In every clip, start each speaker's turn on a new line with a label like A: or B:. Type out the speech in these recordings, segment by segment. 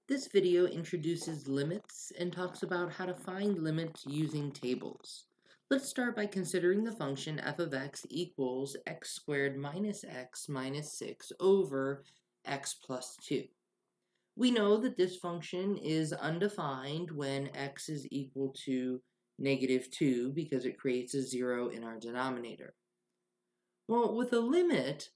A: This video introduces limits and talks about how to find limits using tables. Let's start by considering the function f of x equals x squared minus x minus 6 over x plus 2. We know that this function is undefined when x is equal to negative 2 because it creates a 0 in our denominator. Well, with a limit,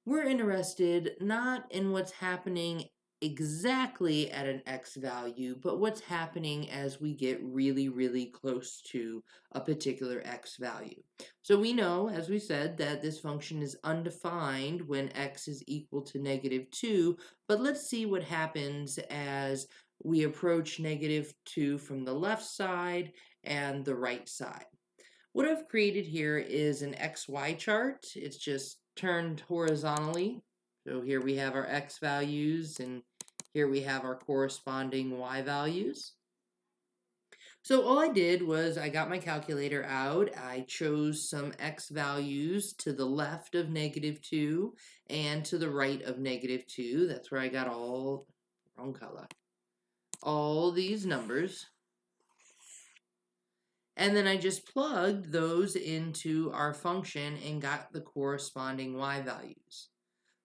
A: we're interested not in what's happening exactly at an x value, but what's happening as we get really, really close to a particular x value. So we know, as we said, that this function is undefined when x is equal to negative 2, but let's see what happens as we approach negative 2 from the left side and the right side. What I've created here is an XY chart. It's just turned horizontally. So here we have our X values and here we have our corresponding Y values. So all I did was I got my calculator out, I chose some X values to the left of negative 2 and to the right of negative 2. That's where I got all these numbers. And then I just plugged those into our function and got the corresponding y values.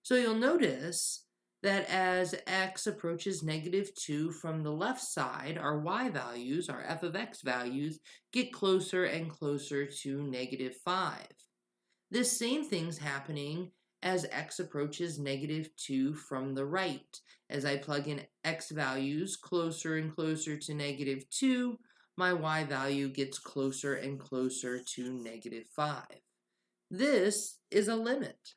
A: So you'll notice that as x approaches negative 2 from the left side, our y values, our f of x values, get closer and closer to negative 5. This same thing's happening as x approaches negative 2 from the right. As I plug in x values closer and closer to negative 2, my y value gets closer and closer to negative 5. This is a limit.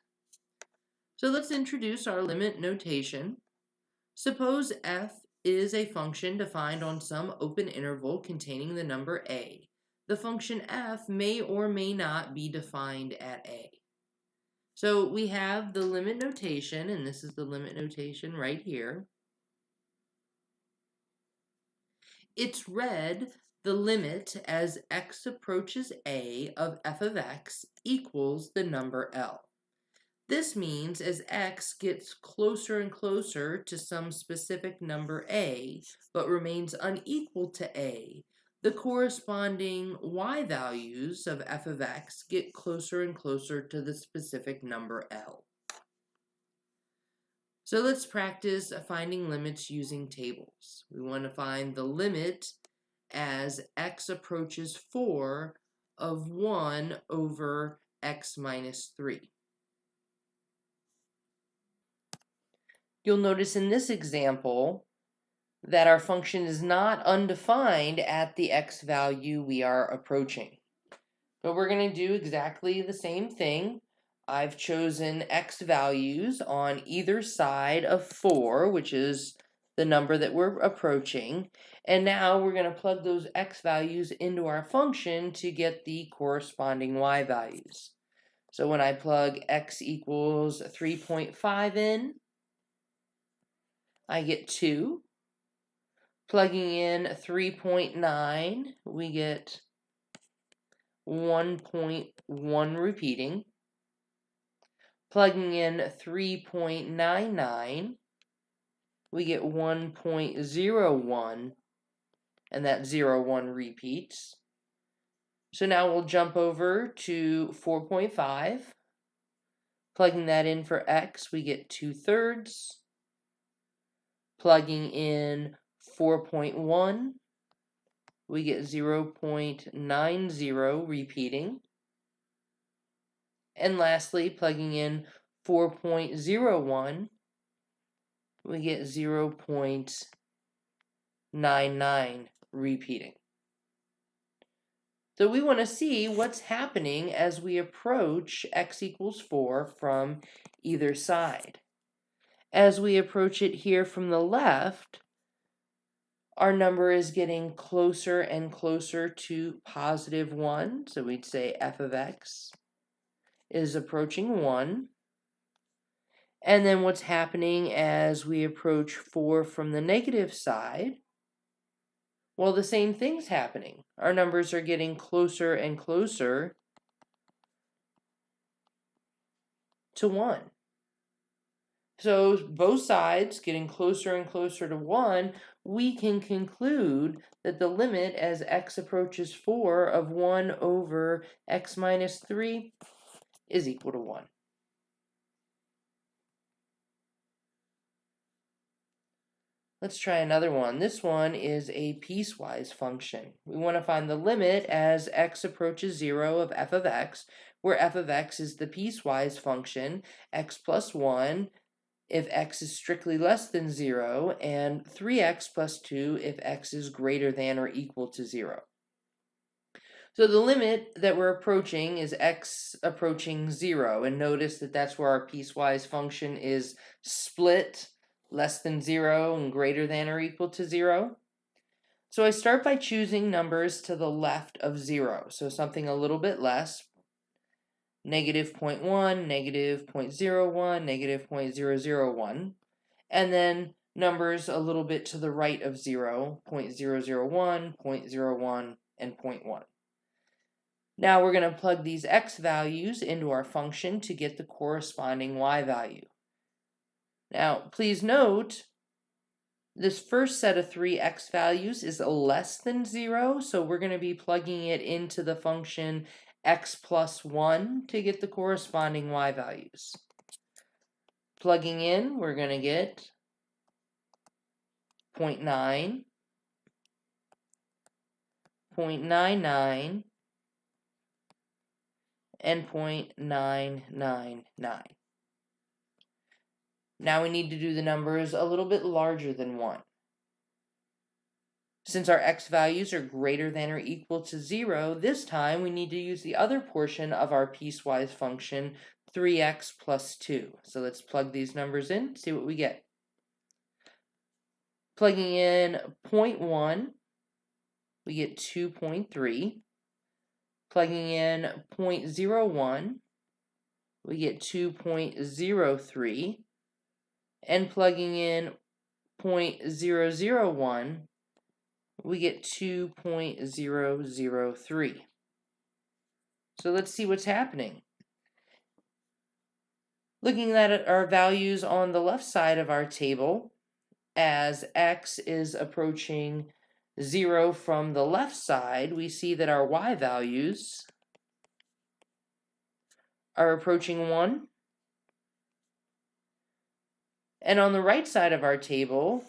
A: So let's introduce our limit notation. Suppose f is a function defined on some open interval containing the number a. The function f may or may not be defined at a. So we have the limit notation, and this is the limit notation right here. It's read the limit as x approaches a of f of x equals the number L. This means as x gets closer and closer to some specific number a, but remains unequal to a, the corresponding y values of f of x get closer and closer to the specific number L. So let's practice finding limits using tables. We want to find the limit as x approaches 4 of 1 over x minus 3. You'll notice in this example that our function is not undefined at the x value we are approaching. But we're going to do exactly the same thing. I've chosen x values on either side of 4, which is the number that we're approaching. And now we're going to plug those x values into our function to get the corresponding y values. So when I plug x equals 3.5 in, I get 2. Plugging in 3.9, we get 1.1 repeating. Plugging in 3.99, we get 1.01, and that 01 repeats. So now we'll jump over to 4.5. Plugging that in for x, we get 2/3. Plugging in 4.1, we get 0.90 repeating. And lastly, plugging in 4.01, we get 0.99 repeating. So we want to see what's happening as we approach x equals 4 from either side. As we approach it here from the left, our number is getting closer and closer to positive 1. So we'd say f of x is approaching 1. And then what's happening as we approach 4 from the negative side? Well, the same thing's happening. Our numbers are getting closer and closer to 1. So both sides getting closer and closer to 1, we can conclude that the limit as x approaches 4 of 1 over x minus 3 is equal to 1. Let's try another one. This one is a piecewise function. We want to find the limit as x approaches 0 of f of x, where f of x is the piecewise function, x plus 1 if x is strictly less than 0, and 3x plus 2 if x is greater than or equal to 0. So the limit that we're approaching is x approaching 0, and notice that that's where our piecewise function is split, less than 0 and greater than or equal to 0. So I start by choosing numbers to the left of 0, so something a little bit less, negative 0.1, negative 0.01, negative 0.001, and then numbers a little bit to the right of 0, 0.001, 0.01, and 0.1. Now we're going to plug these x values into our function to get the corresponding y value. Now, please note, this first set of 3 x values is less than 0, so we're going to be plugging it into the function x plus 1 to get the corresponding y values. Plugging in, we're going to get 0.9, 0.99, and 0.999. Now we need to do the numbers a little bit larger than 1. Since our x values are greater than or equal to 0, this time we need to use the other portion of our piecewise function, 3x plus 2. So let's plug these numbers in, see what we get. Plugging in 0.1, we get 2.3. Plugging in 0.01, we get 2.03. And plugging in 0.001, we get 2.003. So let's see what's happening. Looking at our values on the left side of our table, as x is approaching 0 from the left side, we see that our y values are approaching 1. And on the right side of our table,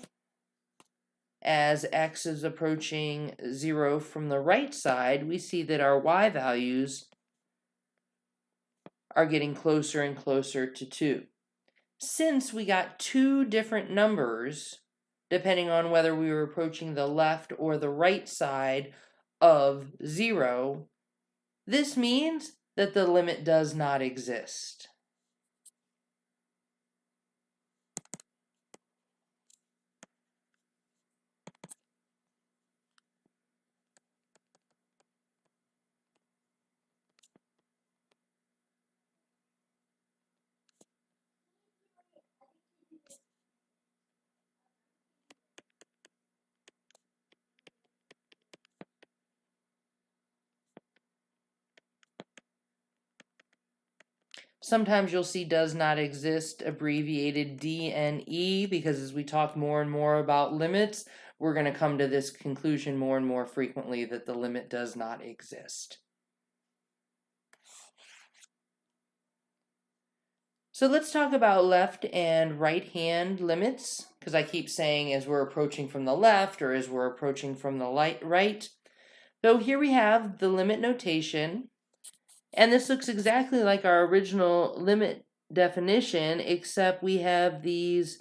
A: as x is approaching 0 from the right side, we see that our y values are getting closer and closer to 2. Since we got 2 different numbers, depending on whether we were approaching the left or the right side of 0, this means that the limit does not exist. Sometimes you'll see does not exist abbreviated D and E, because as we talk more and more about limits, we're going to come to this conclusion more and more frequently that the limit does not exist. So let's talk about left and right hand limits, because I keep saying as we're approaching from the left or as we're approaching from the right. So here we have the limit notation. And this looks exactly like our original limit definition, except we have these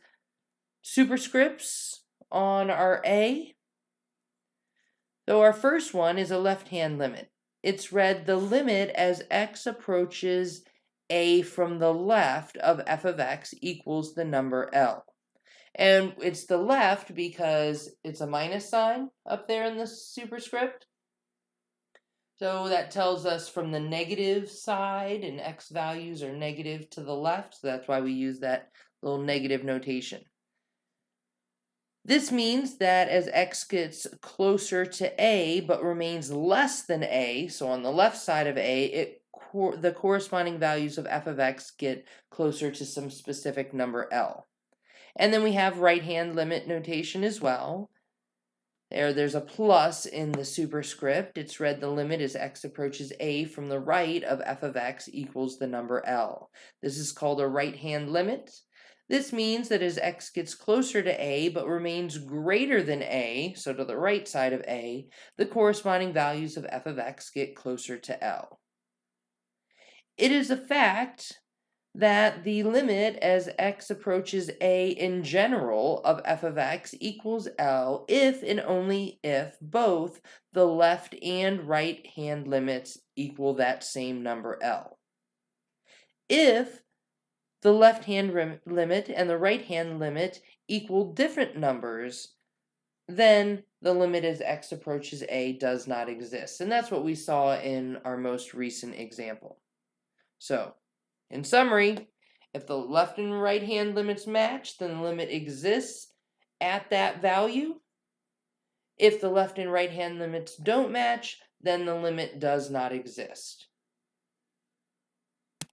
A: superscripts on our A. So our first one is a left-hand limit. It's read the limit as x approaches A from the left of f of x equals the number L. And it's the left because it's a minus sign up there in the superscript. So that tells us from the negative side, and x values are negative to the left, so that's why we use that little negative notation. This means that as x gets closer to A but remains less than A, so on the left side of A, it the corresponding values of f of x get closer to some specific number L. And then we have right-hand limit notation as well. There's a plus in the superscript. It's read the limit as x approaches a from the right of f of x equals the number L. This is called a right-hand limit. This means that as x gets closer to a but remains greater than a, so to the right side of a, the corresponding values of f of x get closer to L. It is a fact that the limit as x approaches a in general of f of x equals L if and only if both the left and right hand limits equal that same number L. If the left hand limit and the right hand limit equal different numbers, then the limit as x approaches a does not exist. And that's what we saw in our most recent example. So, in summary, if the left and right hand limits match, then the limit exists at that value. If the left and right hand limits don't match, then the limit does not exist.